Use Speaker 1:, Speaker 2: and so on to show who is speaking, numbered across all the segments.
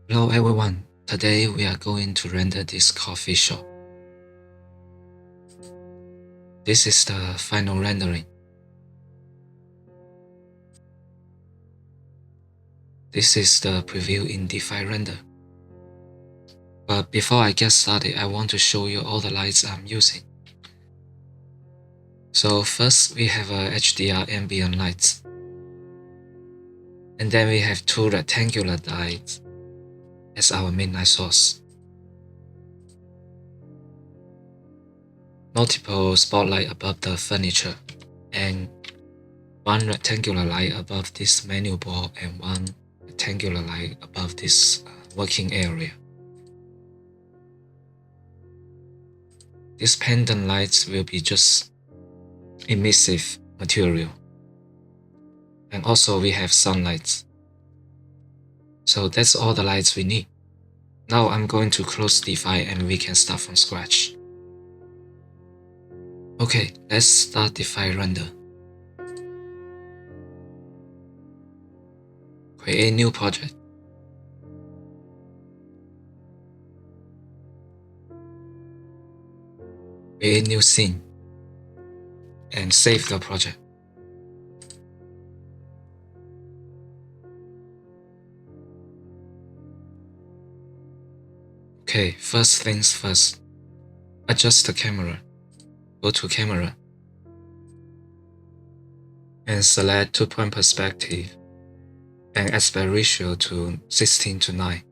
Speaker 1: Hello everyone, today we are going to render this coffee shop. This is the final rendering. This is the preview in DeFi render. But before I get started, I want to show you all the lights I'm using. So first we have a HDR ambient lights. And then we have two rectangular lights as our main light source. Multiple spotlight above the furniture, and one rectangular light above this menu board and one rectangular light above this working area. These pendant lights will be just emissive material. And also we have sunlight. So that's all the lights we need. Now I'm going to close DeFi and we can start from scratch. Okay, let's start DeFi render. Create a new project. Create a new scene. And save the project. Okay, first things first. Adjust the camera. Go to camera. And select 2-point perspective. And aspect ratio to 16:9.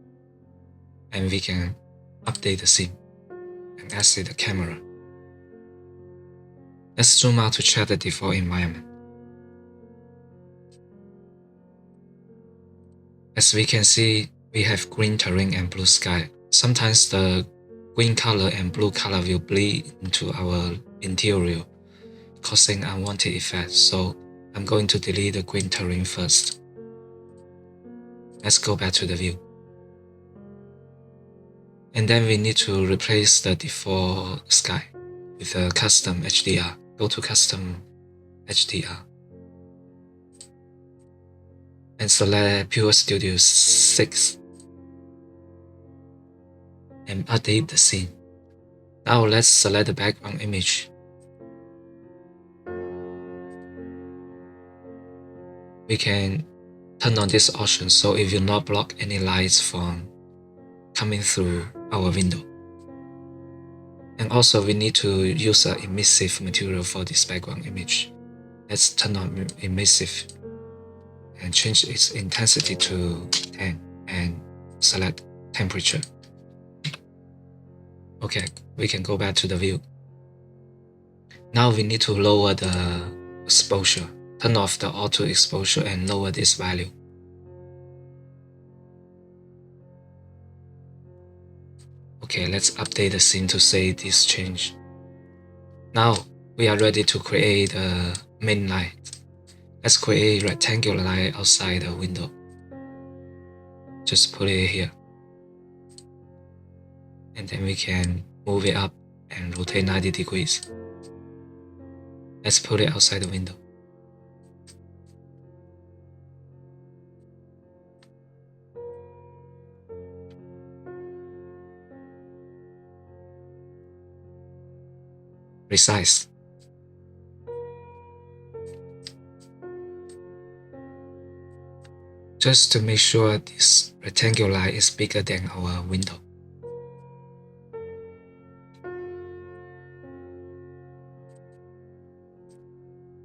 Speaker 1: And we can update the scene. And exit the camera. Let's zoom out to check the default environment. As we can see, we have green terrain and blue sky. Sometimes the green color and blue color will bleed into our interior, causing unwanted effects. So I'm going to delete the green terrain first. Let's go back to the view. And then we need to replace the default sky with a custom HDR. Go to custom HDR. And select Pure Studio 6. And update the scene. Now let's select the background image. We can turn on this option so it will not block any lights from coming through our window. And also we need to use an emissive material for this background image. Let's turn on emissive and change its intensity to 10 and select temperature. Okay, we can go back to the view. Now we need to lower the exposure. Turn off the auto exposure and lower this value. Okay, let's update the scene to say this change. Now we are ready to create a main light. Let's create a rectangular light outside the window. Just put it here. And then we can move it up and rotate 90 degrees. Let's put it outside the window. Resize. Just to make sure this rectangular light is bigger than our window.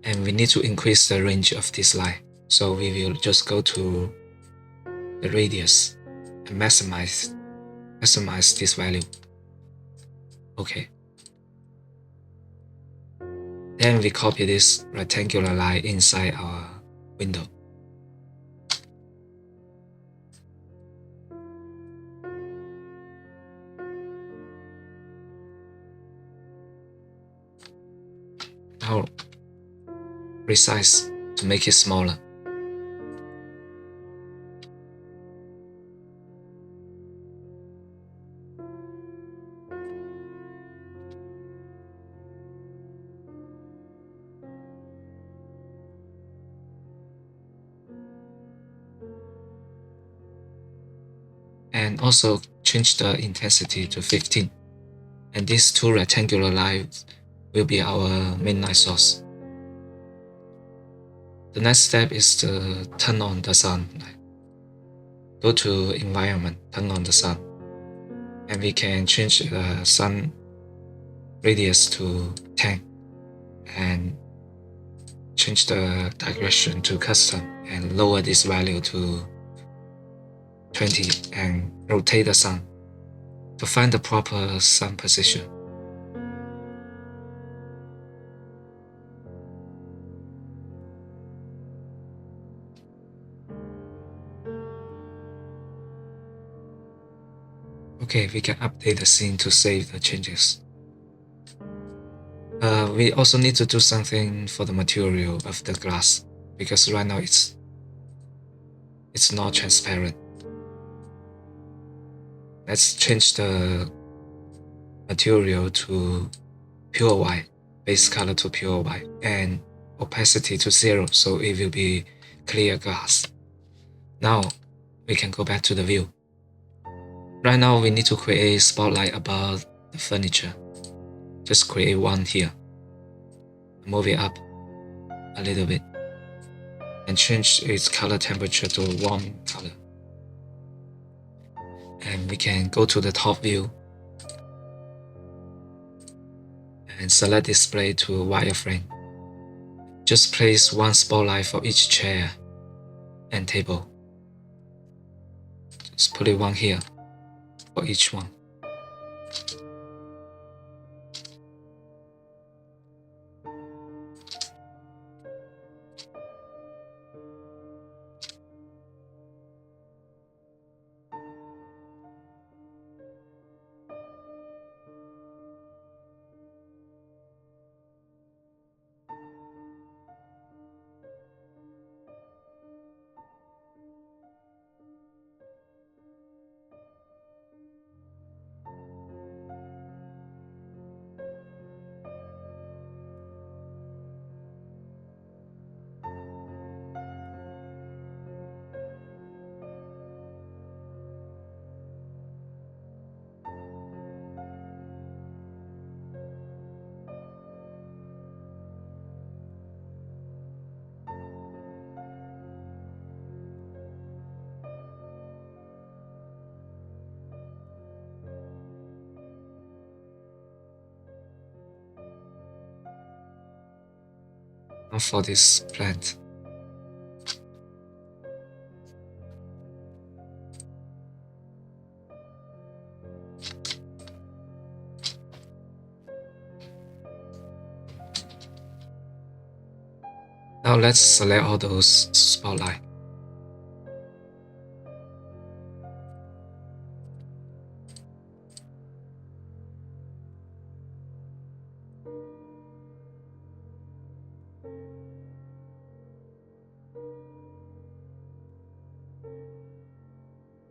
Speaker 1: And we need to increase the range of this light. So we will just go to the radius and maximize this value. Okay. Then we copy this rectangular light inside our window. Now resize to make it smaller. and also change the intensity to 15. And these two rectangular lines will be our main light source. The next step is to turn on the sun. Go to environment, turn on the sun, and we can change the sun radius to 10 and change the digression to custom and lower this value to 20 and rotate the sun to find the proper sun position. Okay, we can update the scene to save the changes. We also need to do something for the material of the glass because right now it's not transparent. Let's change the material to pure white, base color to pure white, and opacity to 0 so it will be clear glass. Now we can go back to the view. Right now we need to create a spotlight above the furniture. Just create one here. Move it up a little bit and change its color temperature to warm color. And we can go to the top view and select display to wireframe. Just place one spotlight for each chair and table. Just put it one here for each one. Now for this plant. Now let's select all those spotlight.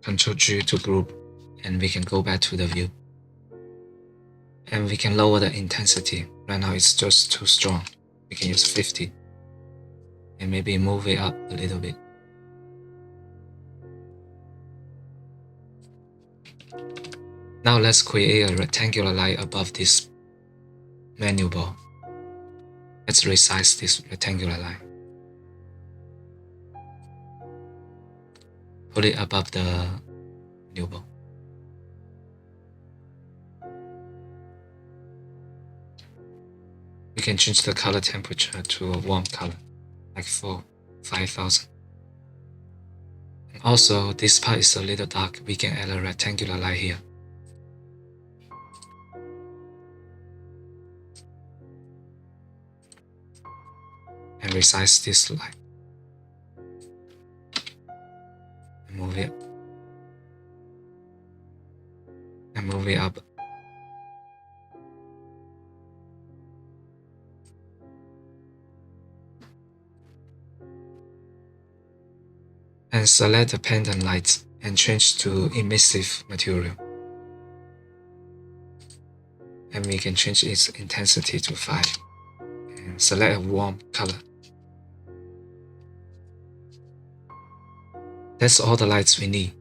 Speaker 1: Ctrl G to group, and we can go back to the view. And we can lower the intensity. Right now it's just too strong. We can use 50. And maybe move it up a little bit. Now let's create a rectangular light above this menu bar. Let's resize this rectangular light. Put it above the menu bar. We can change the color temperature to a warm color, like 5000. And also, this part is a little dark. We can add a rectangular light here. And resize this light. And move it. And move it up. And select the pendant light and change to emissive material. And we can change its intensity to 5 and select a warm color. That's all the lights we need.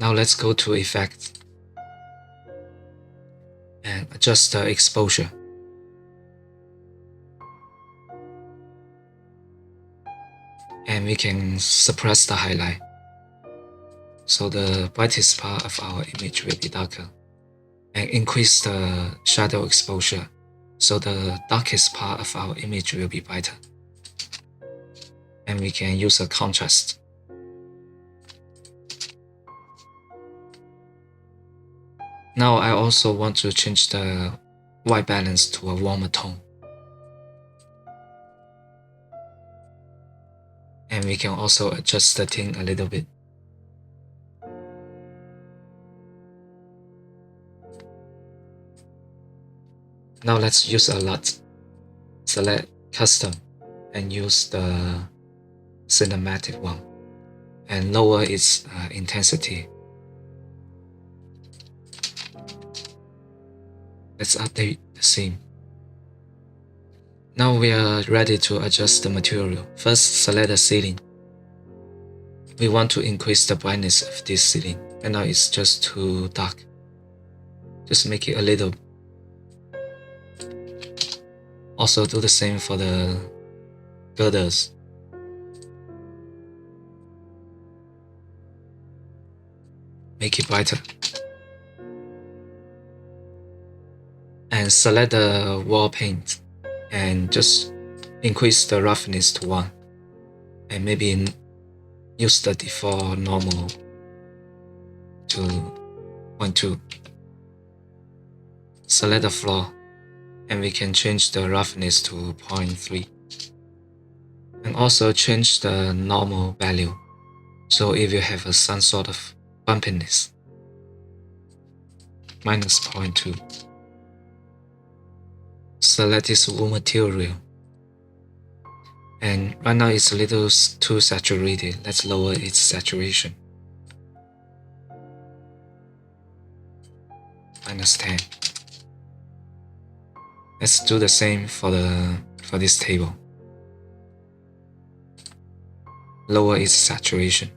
Speaker 1: Now let's go to Effect and adjust the exposure. And we can suppress the highlight, so the brightest part of our image will be darker. And increase the shadow exposure, so the darkest part of our image will be brighter. And we can use a contrast. Now I also want to change the white balance to a warmer tone. And we can also adjust the tint a little bit. Now let's use a LUT. Select Custom and use the cinematic one and lower its intensity. Let's update the scene. Now we are ready to adjust the material. First, select the ceiling. We want to increase the brightness of this ceiling, and now it's just too dark. Just make it a little. Also do the same for the girders. Make it brighter. And select the wall paint and just increase the roughness to 1. And maybe use the default normal to 0.2. Select the floor and we can change the roughness to 0.3. And also change the normal value. So if you have some sort of bumpiness, minus 0.2. Select this wool material. And right now it's a little too saturated. Let's lower its saturation. Minus 10. Let's do the same for this table. Lower its saturation.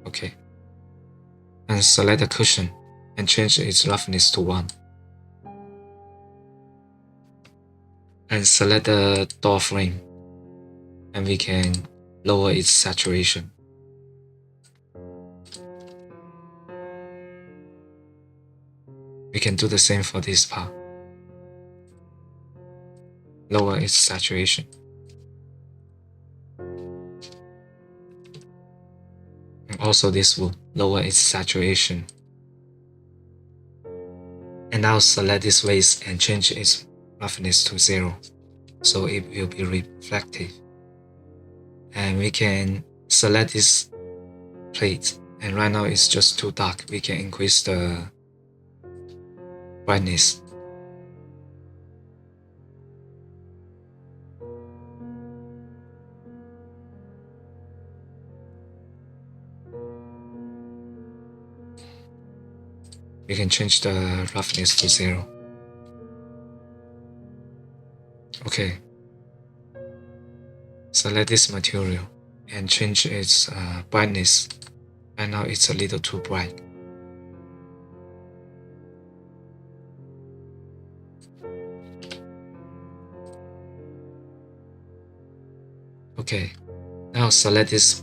Speaker 1: Okay. And select the cushion and change its roughness to 1. And select the door frame and we can lower its saturation. We can do the same for this part. Lower its saturation. And also this will lower its saturation. And now select this vase and change its roughness to 0, so it will be reflective. And we can select this plate, and right now it's just too dark. We can increase the brightness. We can change the roughness to 0. Okay. Select this material and change its brightness. Right now it's a little too bright. Okay. Now select this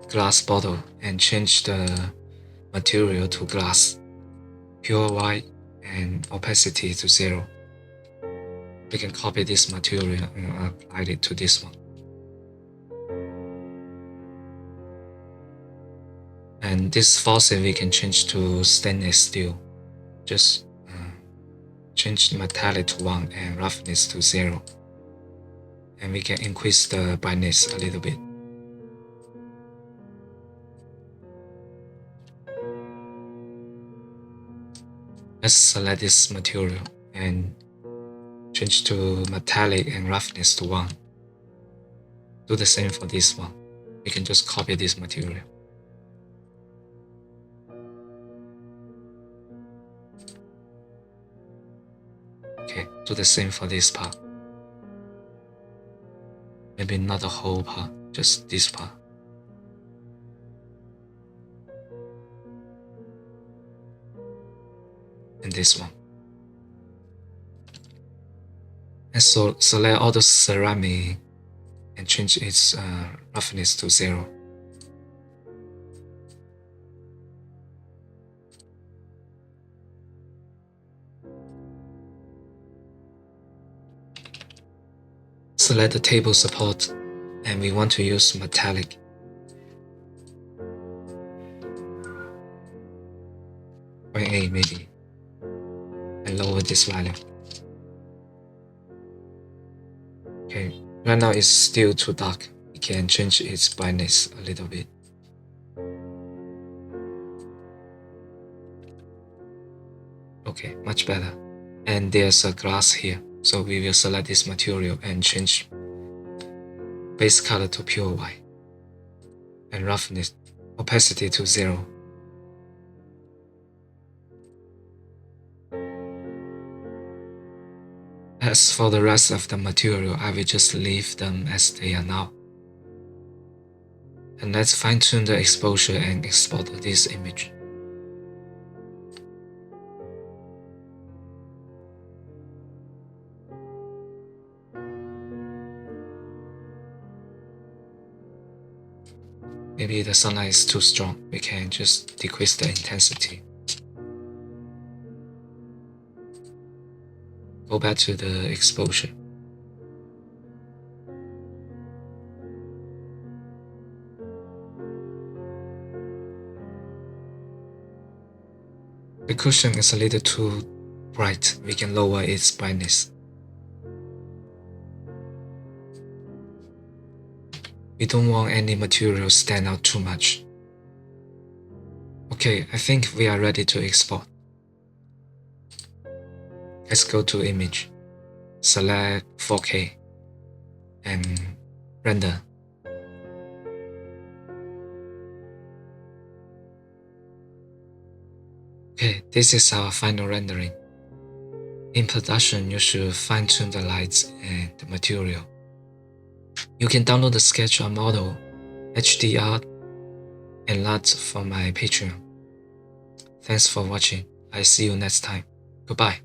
Speaker 1: glass bottle and change the material to glass, pure white, and opacity to 0. We can copy this material and apply it to this one. And this faucet we can change to stainless steel. Just change the metallic to 1 and roughness to 0. And we can increase the brightness a little bit. Let's select this material and change to metallic and roughness to 1. Do the same for this one. We can just copy this material. Okay, do the same for this part. Maybe not the whole part, just this part. And this one. And so select all the ceramic and change its roughness to 0. Select the table support, and we want to use metallic. Point 8 maybe, and lower this value. Okay, right now it's still too dark. We can change its brightness a little bit. Okay, much better. And there's a glass here, so we will select this material and change base color to pure white and roughness, opacity to 0. As for the rest of the material, I will just leave them as they are now. And let's fine-tune the exposure and export this image. Maybe the sunlight is too strong. We can just decrease the intensity. Go back to the exposure. The cushion is a little too bright. We can lower its brightness. We don't want any material stand out too much. Okay, I think we are ready to export. Let's go to image, select 4K, and render. Okay, this is our final rendering. In production, you should fine-tune the lights and the material. You can download the SketchUp model, HDR, and LUT from my Patreon. Thanks for watching. I see you next time. Goodbye.